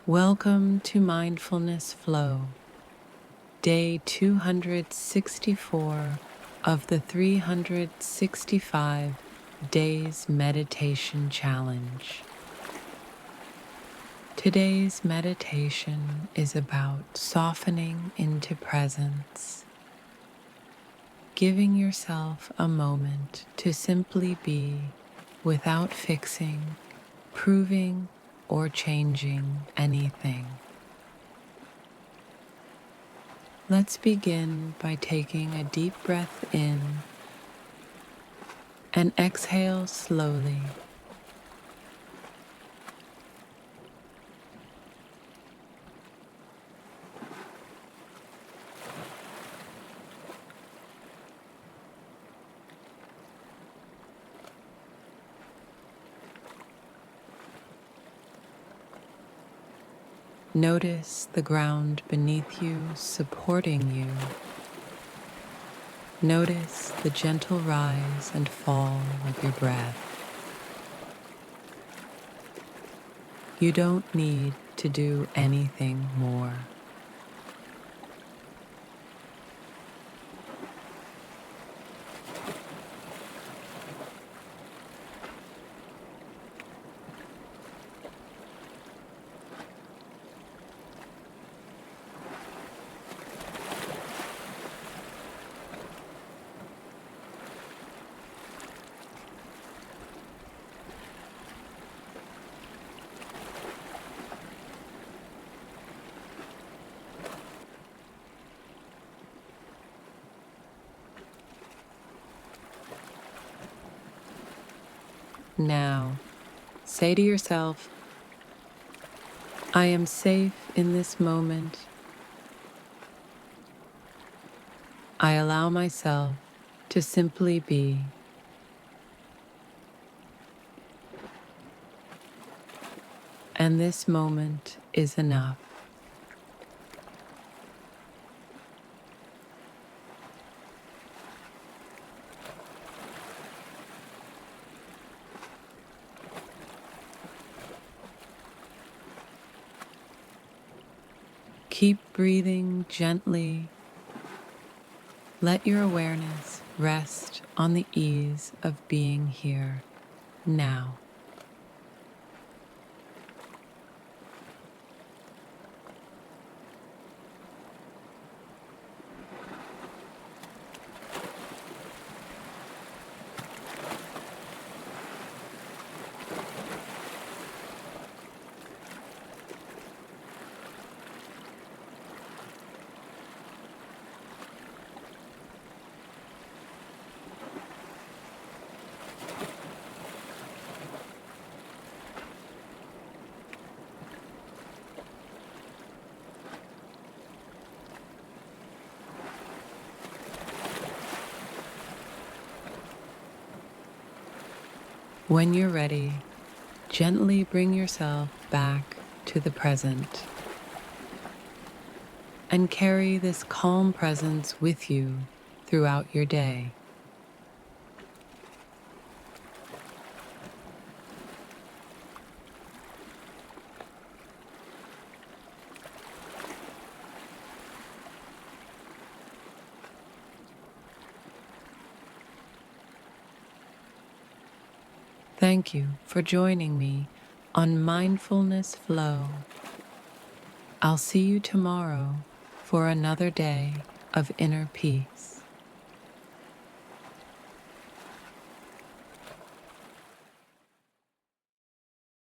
Welcome to Mindfulness Flow, day 264 of the 365 Days Meditation Challenge. Today's meditation is about softening into presence, giving yourself a moment to simply be without fixing, proving, or changing anything. Let's begin by taking a deep breath in and exhale slowly. Notice the ground beneath you supporting you. Notice the gentle rise and fall of your breath. You don't need to do anything more. Now, say to yourself, I am safe in this moment. I allow myself to simply be. And this moment is enough. Keep breathing gently. Let your awareness rest on the ease of being here now. When you're ready, gently bring yourself back to the present and carry this calm presence with you throughout your day. Thank you for joining me on Mindfulness Flow. I'll see you tomorrow for another day of inner peace.